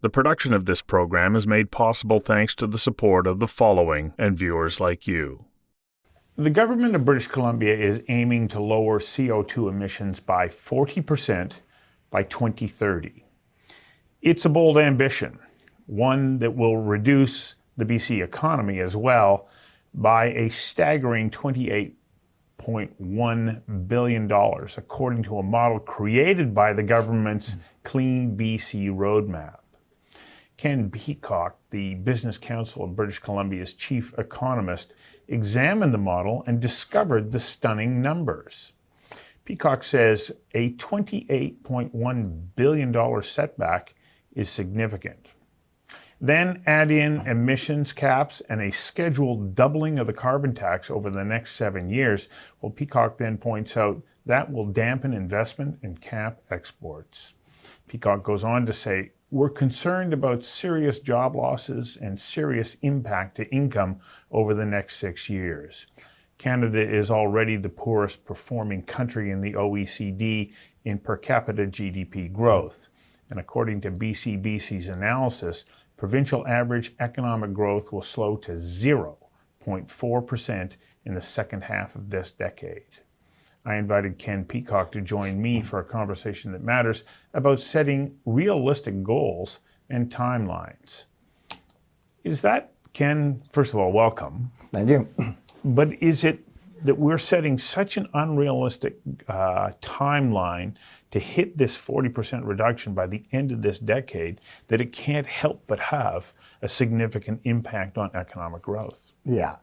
The production of this program is made possible thanks to the support of the following and viewers like you. The government of British Columbia is aiming to lower CO2 emissions by 40% by 2030. It's a bold ambition, one that will reduce the BC economy as well by a staggering $28.1 billion, according to a model created by the government's Clean B.C. roadmap. Ken Peacock, the Business Council of British Columbia's chief economist, examined the model and discovered the stunning numbers. Peacock says a $28.1 billion setback is significant. Then add in emissions caps and a scheduled doubling of the carbon tax over the next 7 years. Well, Peacock then points out that will dampen investment and cap exports. Peacock goes on to say, we're concerned about serious job losses and serious impact to income over the next 6 years. Canada is already the poorest performing country in the OECD in per capita GDP growth. And according to BCBC's analysis, provincial average economic growth will slow to 0.4% in the second half of this decade. I invited Ken Peacock to join me for a conversation that matters about setting realistic goals and timelines. Is that, Ken, first of all, welcome. Thank you. But is it that we're setting such an unrealistic timeline to hit this 40% reduction by the end of this decade that it can't help but have a significant impact on economic growth? Yeah.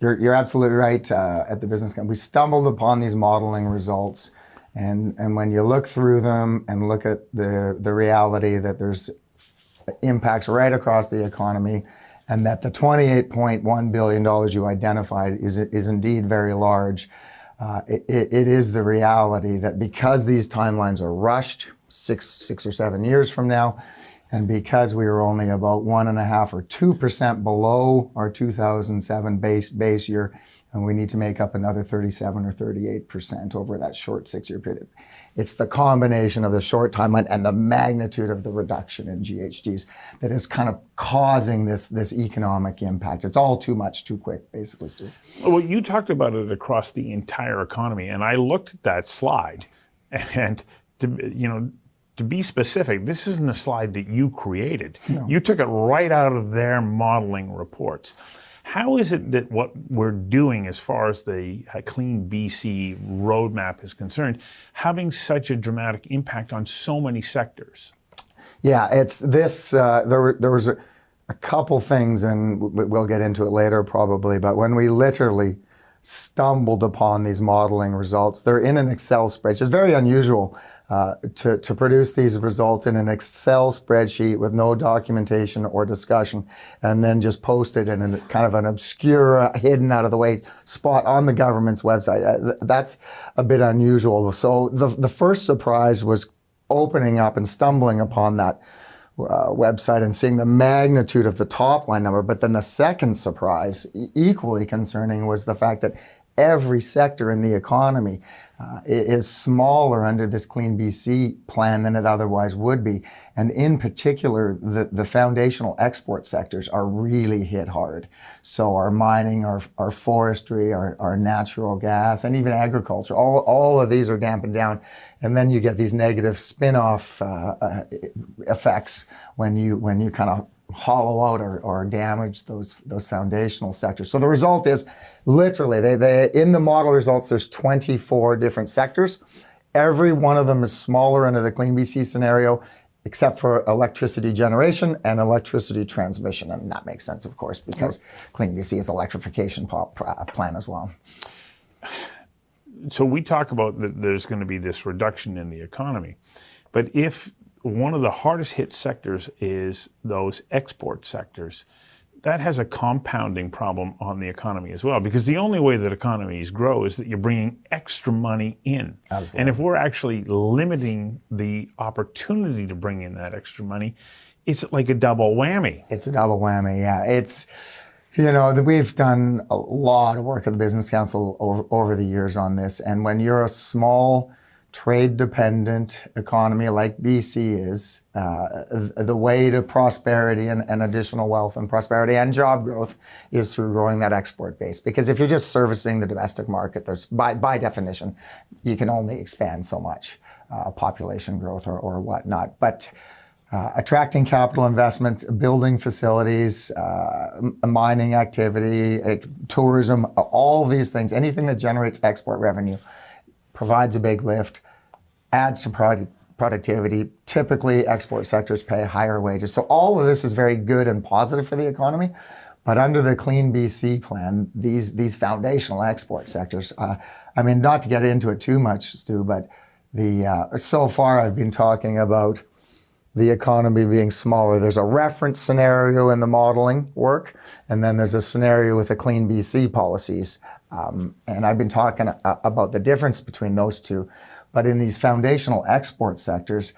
You're absolutely right. At the Business Council, we stumbled upon these modeling results, and when you look through them and look at the reality that there's impacts right across the economy, and that the $28.1 billion you identified is indeed very large. It is the reality that because these timelines are rushed, six or 7 years from now, and because we were only about 1.5 or 2% below our 2007 base year, and we need to make up another 37 or 38% over that short 6-year period. It's the combination of the short timeline and the magnitude of the reduction in GHGs that is kind of causing this economic impact. It's all too much, too quick, basically, Stu. Well, you talked about it across the entire economy, and I looked at that slide, and to be specific, this isn't a slide that you created. No. You took it right out of their modeling reports. How is it that what we're doing as far as the Clean BC roadmap is concerned, having such a dramatic impact on so many sectors? Yeah, it's this, there was a couple things, and we'll get into it later probably, but when we literally stumbled upon these modeling results, they're in an Excel spreadsheet. It's very unusual to produce these results in an Excel spreadsheet with no documentation or discussion, and then just post it in a kind of an obscure, hidden out of the way spot on the government's website. That's a bit unusual. So the first surprise was opening up and stumbling upon that website and seeing the magnitude of the top line number. But then the second surprise, equally concerning, was the fact that every sector in the economy is smaller under this Clean BC plan than it otherwise would be. And in particular, the foundational export sectors are really hit hard. So our mining, our forestry, our natural gas, and even agriculture, all of these are dampened down. And then you get these negative spin-off effects when you kind of hollow out or damage those foundational sectors. So the result is literally, they in the model results, there's 24 different sectors. Every one of them is smaller under the Clean BC scenario, except for electricity generation and electricity transmission. And that makes sense, of course, because Clean BC is electrification plan as well. So we talk about that there's going to be this reduction in the economy, but if one of the hardest hit sectors is those export sectors, that has a compounding problem on the economy as well, because the only way that economies grow is that you're bringing extra money in. Absolutely. And if we're actually limiting the opportunity to bring in that extra money, it's like a double whammy. It's a double whammy, yeah. It's, we've done a lot of work at the Business Council over the years on this, and when you're a small trade-dependent economy like BC is, the way to prosperity and additional wealth and prosperity and job growth is through growing that export base. Because if you're just servicing the domestic market, there's by definition, you can only expand so much population growth or whatnot. But attracting capital investment, building facilities, mining activity, tourism, all these things, anything that generates export revenue provides a big lift, adds to productivity. Typically, export sectors pay higher wages. So all of this is very good and positive for the economy. But under the Clean BC plan, these foundational export sectors, I mean, not to get into it too much, Stu, but so far I've been talking about the economy being smaller. There's a reference scenario in the modeling work, and then there's a scenario with the Clean BC policies. And I've been talking about the difference between those two. But in these foundational export sectors,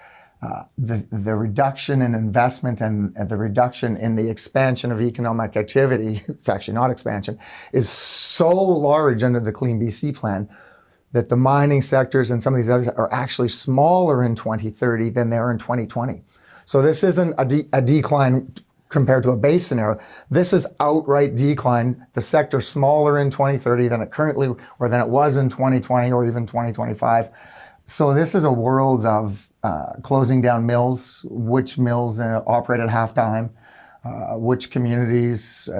the reduction in investment and the reduction in the expansion of economic activity, it's actually not expansion, is so large under the Clean BC plan that the mining sectors and some of these others are actually smaller in 2030 than they are in 2020. So this isn't a decline compared to a base scenario. This is outright decline. The sector smaller in 2030 than it currently, or than it was in 2020 or even 2025. So this is a world of closing down mills, which mills operate at halftime, which communities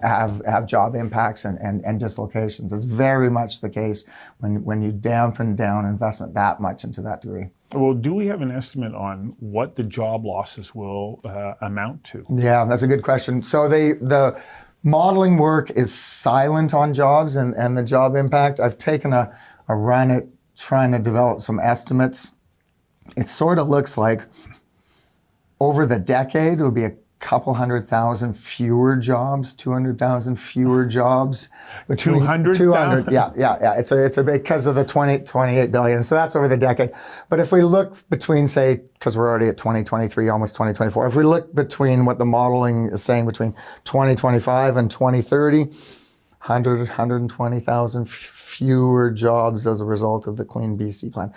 have job impacts and dislocations. It's very much the case when you dampen down investment that much into that degree. Well, do we have an estimate on what the job losses will amount to? Yeah, that's a good question. So the modeling work is silent on jobs and the job impact. I've taken a run at trying to develop some estimates. It sort of looks like over the decade, it would be a couple 100,000 fewer jobs, 200,000 fewer jobs. 200,000? Yeah. It's a because of the 28 billion. So that's over the decade. But if we look between, say, because we're already at 2023, almost 2024, if we look between what the modeling is saying between 2025 and 2030, 120,000 fewer jobs as a result of the Clean BC plan.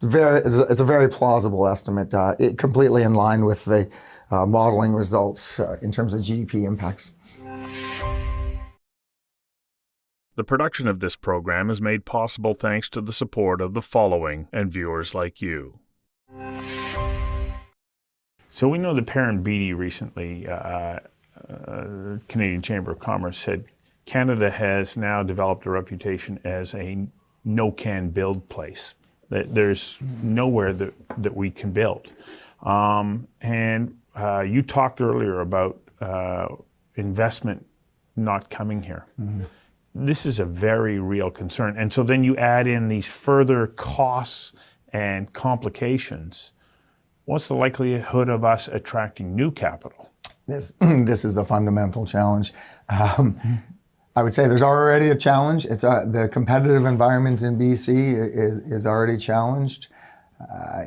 It's a very plausible estimate, completely in line with the modeling results in terms of GDP impacts. The production of this program is made possible thanks to the support of the following and viewers like you. So we know that Perrin Beatty recently, Canadian Chamber of Commerce, said Canada has now developed a reputation as a no-can-build place. That there's nowhere that we can build. You talked earlier about investment not coming here. Mm-hmm. This is a very real concern. And so then you add in these further costs and complications. What's the likelihood of us attracting new capital? This is the fundamental challenge. I would say there's already a challenge. It's the competitive environment in BC is already challenged.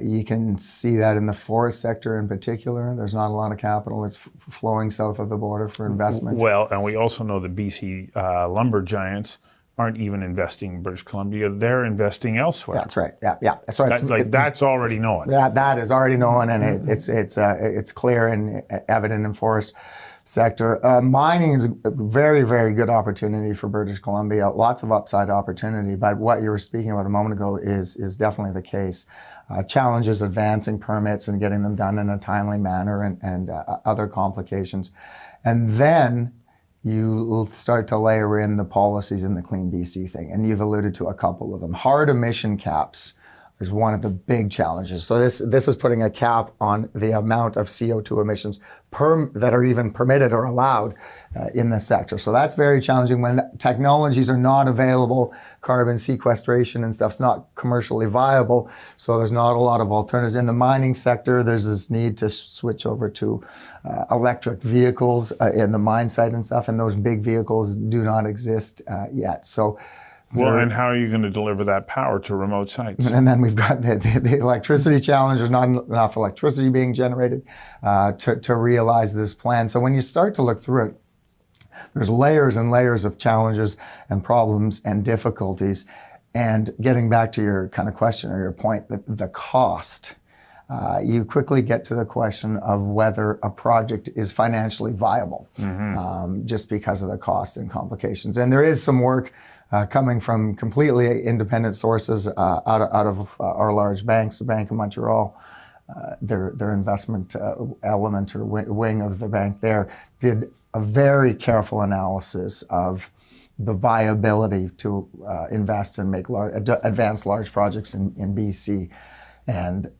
You can see that in the forest sector in particular. There's not a lot of capital that's flowing south of the border for investment. Well, and we also know that BC lumber giants aren't even investing in British Columbia. They're investing elsewhere. That's right. Yeah. So that's already known. That is already known, and it's clear and evident in forest sector. Mining is a very, very good opportunity for British Columbia. Lots of upside opportunity, but what you were speaking about a moment ago is definitely the case. Challenges advancing permits and getting them done in a timely manner and other complications. And then you start to layer in the policies in the Clean BC thing, and you've alluded to a couple of them. Hard emission caps is one of the big challenges. So this is putting a cap on the amount of CO2 emissions that are even permitted or allowed in the sector. So that's very challenging when technologies are not available. Carbon sequestration and stuff's not commercially viable. So there's not a lot of alternatives. In the mining sector, there's this need to switch over to electric vehicles in the mine site and stuff. And those big vehicles do not exist yet. So well, and how are you going to deliver that power to remote sites? And then we've got the electricity challenge. There's not enough electricity being generated to realize this plan. So when you start to look through it, there's layers and layers of challenges and problems and difficulties. And getting back to your kind of question or your point, the cost, you quickly get to the question of whether a project is financially viable, just because of the cost and complications. And there is some work coming from completely independent sources out of our large banks, the Bank of Montreal. Their investment element or wing of the bank there did a very careful analysis of the viability to invest and make advance large projects in BC. And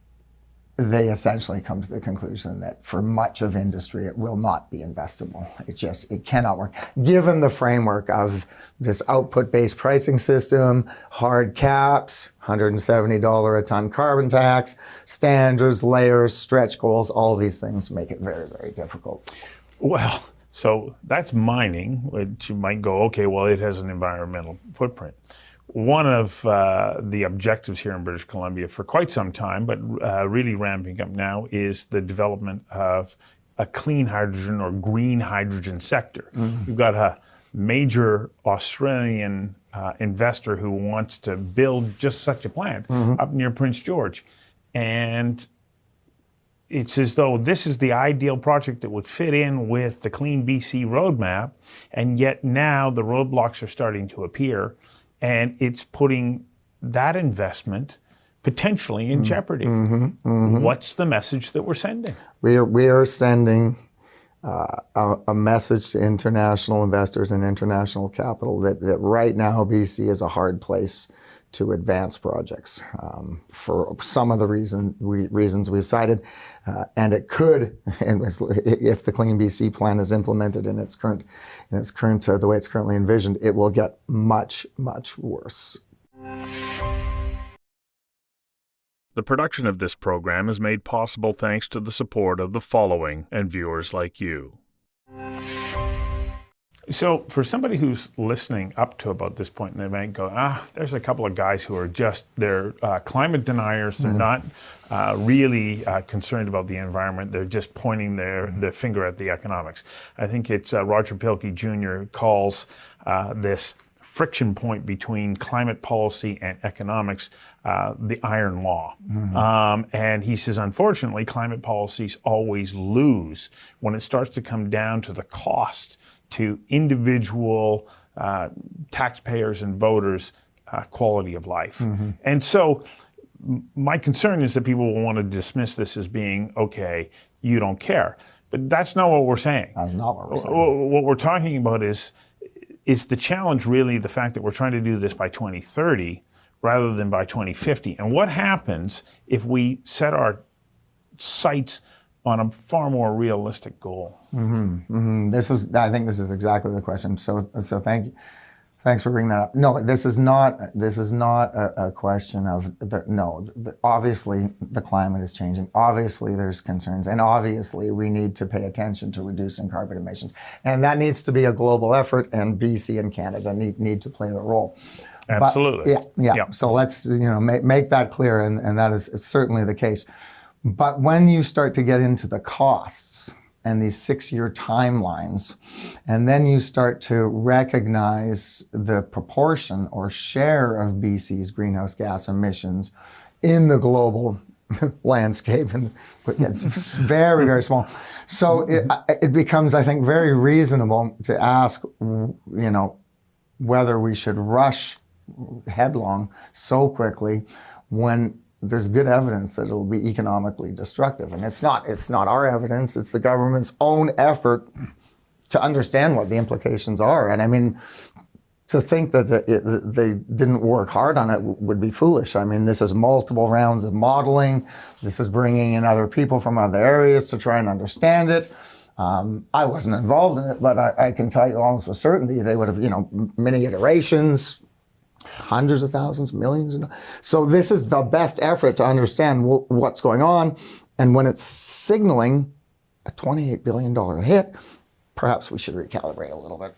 they essentially come to the conclusion that for much of industry, it will not be investable. It cannot work. Given the framework of this output-based pricing system, hard caps, $170 a ton carbon tax, standards, layers, stretch goals, all these things make it very, very difficult. Well, so that's mining, which you might go, okay, well, it has an environmental footprint. One of the objectives here in British Columbia for quite some time, but really ramping up now, is the development of a clean hydrogen or green hydrogen sector. We've got a major Australian investor who wants to build just such a plant up near Prince George. And it's as though this is the ideal project that would fit in with the Clean B.C. roadmap, and yet now the roadblocks are starting to appear, and it's putting that investment potentially in jeopardy. What's the message that we're sending? We are sending a message to international investors and international capital that right now BC is a hard place to advance projects for some of the reasons we've cited, and it could, and if the Clean BC plan is implemented in its current the way it's currently envisioned, it will get much, much worse. The production of this program is made possible thanks to the support of the following and viewers like you. So for somebody who's listening up to about this point, and they might go, there's a couple of guys who are they're climate deniers. They're not really concerned about the environment. They're just pointing their finger at the economics. I think it's Roger Pielke Jr. calls this friction point between climate policy and economics the iron law. And he says, unfortunately, climate policies always lose when it starts to come down to the cost to individual taxpayers and voters' quality of life. And so my concern is that people will want to dismiss this as being, okay, you don't care. But that's not what we're saying. That's not what we're saying. What we're talking about is the challenge really the fact that we're trying to do this by 2030 rather than by 2050. And what happens if we set our sights on a far more realistic goal? I think this is exactly the question. So thanks for bringing that up. No, this is not a question of obviously the climate is changing. Obviously there's concerns, and obviously we need to pay attention to reducing carbon emissions, and that needs to be a global effort. And BC and Canada need to play the role. Absolutely. But, yeah. So let's make that clear, and that is certainly the case. But when you start to get into the costs and these 6-year timelines, and then you start to recognize the proportion or share of BC's greenhouse gas emissions in the global landscape, and it's very, very small. So it becomes, I think, very reasonable to ask, whether we should rush headlong so quickly when there's good evidence that it'll be economically destructive. And it's not our evidence, it's the government's own effort to understand what the implications are. And I mean, to think that they didn't work hard on it would be foolish. I mean, this is multiple rounds of modeling. This is bringing in other people from other areas to try and understand it. I wasn't involved in it, but I can tell you almost with certainty they would have, many iterations, hundreds of thousands, millions. So this is the best effort to understand what's going on. And when it's signaling a $28 billion hit, perhaps we should recalibrate a little bit.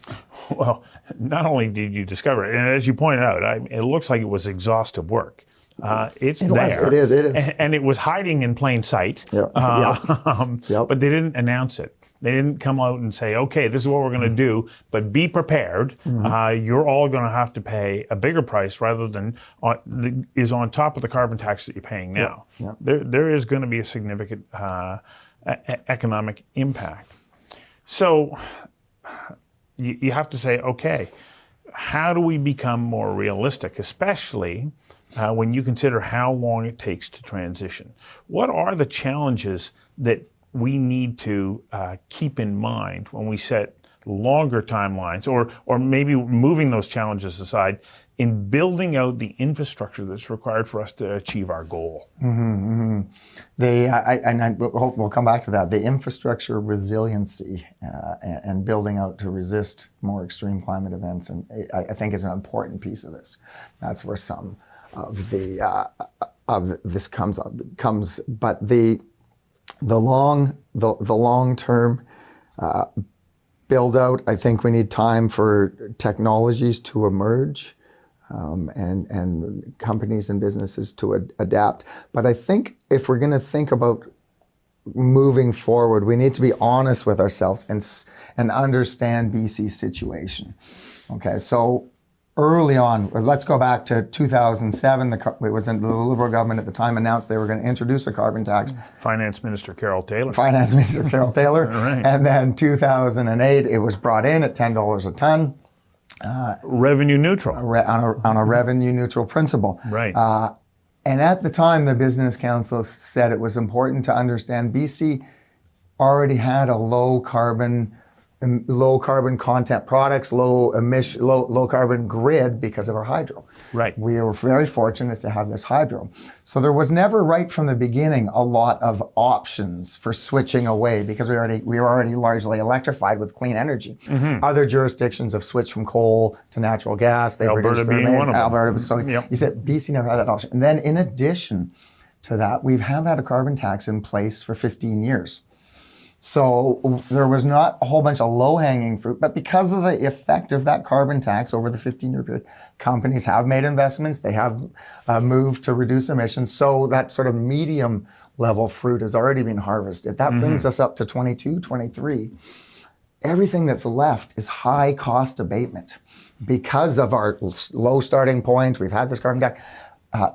Well, not only did you discover it, and as you pointed out, it looks like it was exhaustive work. It is. And it was hiding in plain sight. But But they didn't announce it. They didn't come out and say, okay, this is what we're going to do, but be prepared. You're all going to have to pay a bigger price rather than is on top of the carbon tax that you're paying now. Yeah. There is going to be a significant economic impact. So you have to say, okay, how do we become more realistic, especially when you consider how long it takes to transition? What are the challenges that we need to keep in mind when we set longer timelines, or maybe moving those challenges aside in building out the infrastructure that's required for us to achieve our goal? We'll come back to that. The infrastructure resiliency and building out to resist more extreme climate events, and I think is an important piece of this. That's where some of this comes. But the long term build out, I think we need time for technologies to emerge. And companies and businesses to adapt. But I think if we're going to think about moving forward, we need to be honest with ourselves and understand BC's situation. Okay, so early on, let's go back to 2007. It was the Liberal government at the time announced they were going to introduce a carbon tax. Finance Minister Carol Taylor. Right. And then 2008, it was brought in at $10 a ton. Revenue neutral. On a revenue neutral principle. Right. And at the time, the Business Council said it was important to understand BC already had a low carbon content products, low carbon grid because of our hydro. Right. We were very fortunate to have this hydro. So there was never right from the beginning a lot of options for switching away because we were already largely electrified with clean energy. Other jurisdictions have switched from coal to natural gas. They've Alberta being one of them. Alberta. So you said BC never had that option. And then in addition to that, we have had a carbon tax in place for 15 years. So there was not a whole bunch of low-hanging fruit, but because of the effect of that carbon tax over the 15-year period, companies have made investments, they have moved to reduce emissions, so that sort of medium-level fruit has already been harvested. That brings us up to 22, 23. Everything that's left is high-cost abatement. Because of our low starting point, we've had this carbon tax.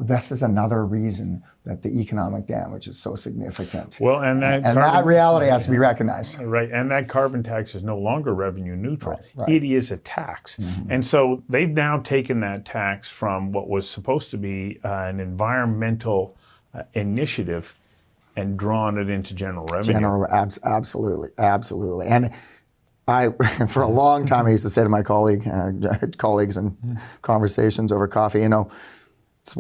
This is another reason that the economic damage is so significant. Well, and that reality has to be recognized. Right, and that carbon tax is no longer revenue neutral. Right. It is a tax. And so they've now taken that tax from what was supposed to be an environmental initiative and drawn it into general revenue. Absolutely. And for a long time, I used to say to my colleagues and conversations over coffee,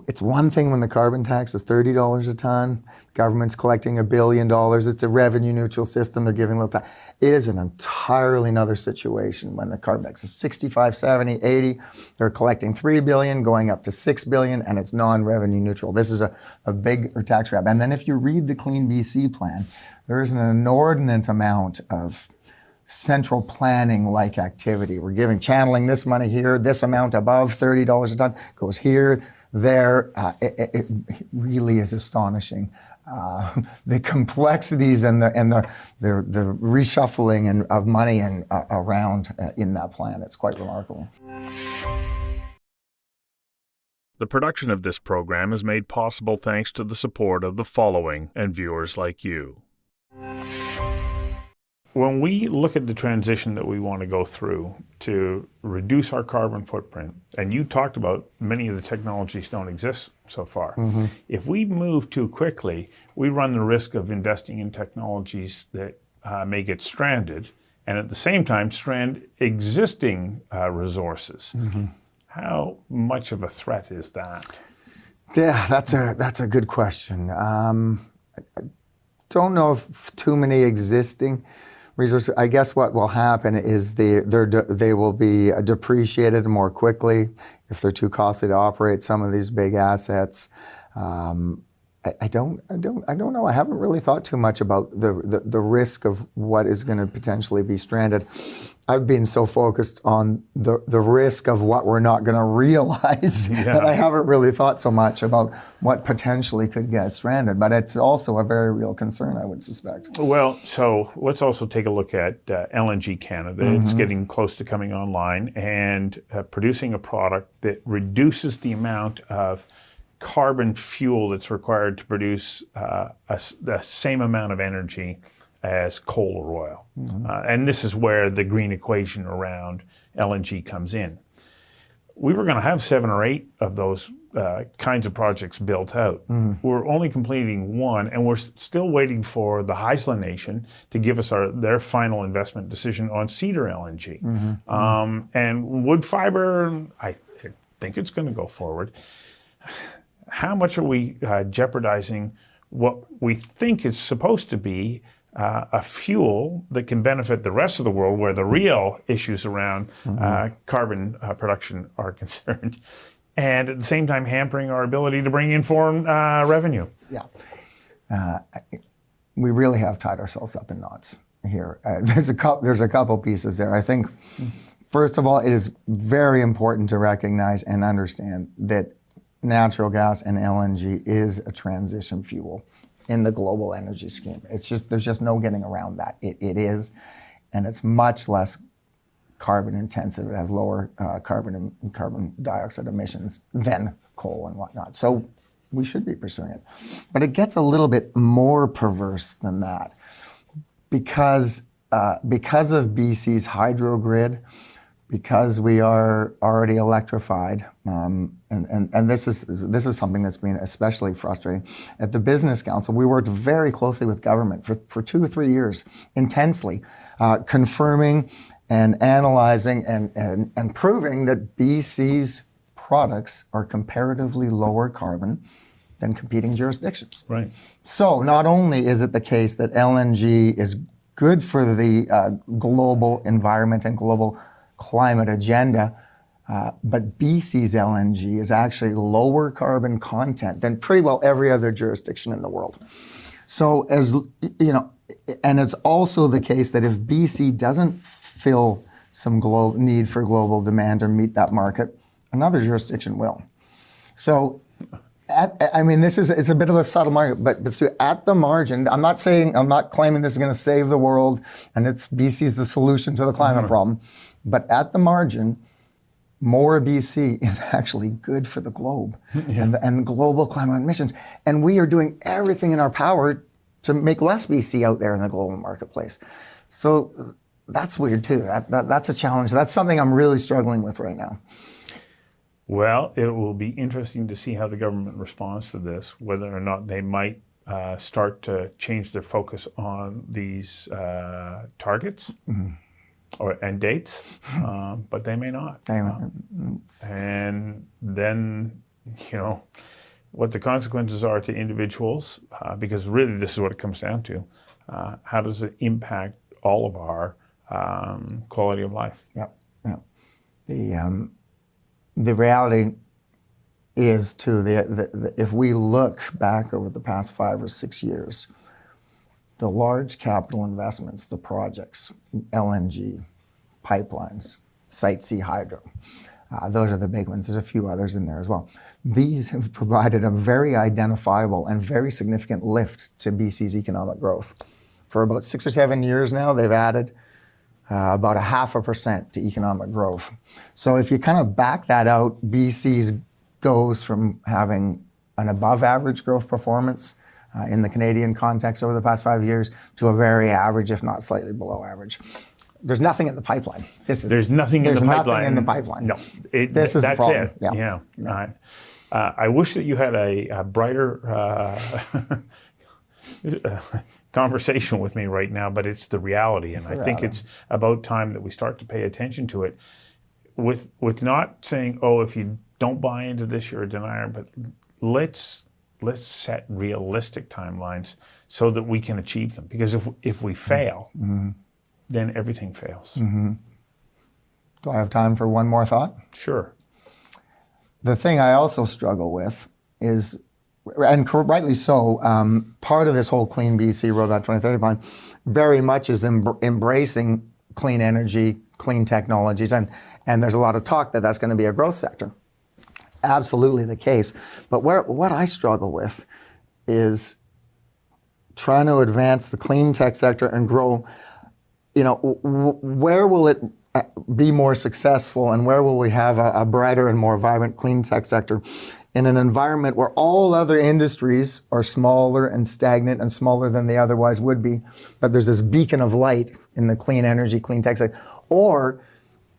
it's one thing when the carbon tax is $30 a ton, government's collecting $1 billion, it's a revenue neutral system, they're giving a little tax. It is an entirely another situation when the carbon tax is 65, 70, 80, they're collecting $3 billion, going up to $6 billion, and it's non-revenue neutral. This is a big tax grab. And then if you read the Clean BC plan, there is an inordinate amount of central planning-like activity. We're channeling this money here, this amount above $30 a ton goes here, there. It really is astonishing. The complexities and the reshuffling of money and around in that plan. It's quite remarkable. The production of this program is made possible thanks to the support of the following and viewers like you. When we look at the transition that we want to go through to reduce our carbon footprint, and you talked about many of the technologies don't exist so far. If we move too quickly, we run the risk of investing in technologies that may get stranded, and at the same time strand existing resources. How much of a threat is that? Yeah, that's a good question. I don't know if too many existing resources. I guess what will happen is they will be depreciated more quickly if they're too costly to operate some of these big assets. I don't know. I haven't really thought too much about the risk of what is going to potentially be stranded. I've been so focused on the risk of what we're not going to realize that I haven't really thought so much about what potentially could get stranded. But it's also a very real concern, I would suspect. Well, so let's also take a look at LNG Canada. It's getting close to coming online and producing a product that reduces the amount of carbon fuel that's required to produce the same amount of energy as coal or oil. And this is where the green equation around LNG comes in. We were going to have 7 or 8 of those kinds of projects built out. We're only completing one, and we're still waiting for the Haisla Nation to give us their final investment decision on Cedar LNG. And wood fiber, I think it's going to go forward. How much are we jeopardizing what we think is supposed to be a fuel that can benefit the rest of the world, where the real issues around carbon production are concerned, and at the same time hampering our ability to bring in foreign revenue? Yeah, we really have tied ourselves up in knots here. There's a couple pieces there. I think, first of all, it is very important to recognize and understand that natural gas and LNG is a transition fuel in the global energy scheme. There's just no getting around that. It is, and it's much less carbon intensive. It has lower carbon dioxide emissions than coal and whatnot. So we should be pursuing it. But it gets a little bit more perverse than that because of BC's hydro grid, because we are already electrified, and this is something that's been especially frustrating. At the Business Council, we worked very closely with government for 2 or 3 years, intensely, confirming and analyzing and proving that BC's products are comparatively lower carbon than competing jurisdictions. Right. So not only is it the case that LNG is good for the global environment and global climate agenda, but BC's LNG is actually lower carbon content than pretty well every other jurisdiction in the world. So as you know, and it's also the case that if BC doesn't fill some need for global demand or meet that market, another jurisdiction will. So it's a bit of a subtle market, but so at the margin, I'm not claiming this is going to save the world and BC's the solution to the climate problem, but at the margin, more BC is actually good for the globe and global climate emissions. And we are doing everything in our power to make less BC out there in the global marketplace. So that's weird too. That's a challenge. That's something I'm really struggling with right now. Well, it will be interesting to see how the government responds to this, whether or not they might start to change their focus on these targets and dates, but they may not. And then, what the consequences are to individuals, because really this is what it comes down to. How does it impact all of our quality of life? The reality is, too, if we look back over the past 5 or 6 years, the large capital investments, the projects, LNG, pipelines, Site C hydro, those are the big ones. There's a few others in there as well. These have provided a very identifiable and very significant lift to BC's economic growth. For about 6 or 7 years now, they've added about 0.5% to economic growth. So if you kind of back that out, BC's goes from having an above average growth performance in the Canadian context over the past 5 years to a very average, if not slightly below average. There's nothing in the pipeline. There's nothing in the pipeline. Nothing in the pipeline. No, this is that's the problem. it. Yeah. I wish that you had a brighter conversation with me right now, but it's the reality, and I think it's about time that we start to pay attention to it, with not saying, oh, if you don't buy into this, you're a denier, but let's set realistic timelines so that we can achieve them. Because if we fail, then everything fails. Do I have time for one more thought? Sure. The thing I also struggle with is and rightly so, part of this whole Clean BC Roadmap 2030 plan very much is embracing clean energy, clean technologies, and there's a lot of talk that that's going to be a growth sector. Absolutely the case. But what I struggle with is trying to advance the clean tech sector and grow, where will it be more successful and where will we have a brighter and more vibrant clean tech sector in an environment where all other industries are smaller and stagnant and smaller than they otherwise would be, but there's this beacon of light in the clean energy, clean tech sector, or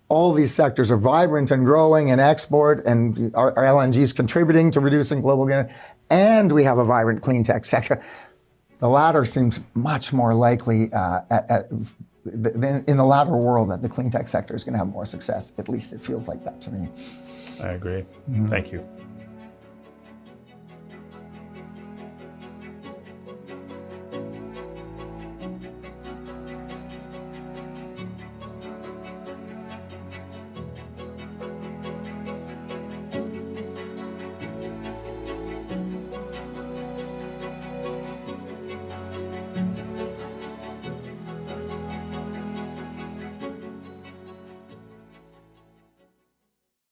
all these sectors are vibrant and growing and export, and our LNG is contributing to reducing global warming, and we have a vibrant clean tech sector. The latter seems much more likely in the latter world that the clean tech sector is going to have more success. At least it feels like that to me. I agree. Thank you.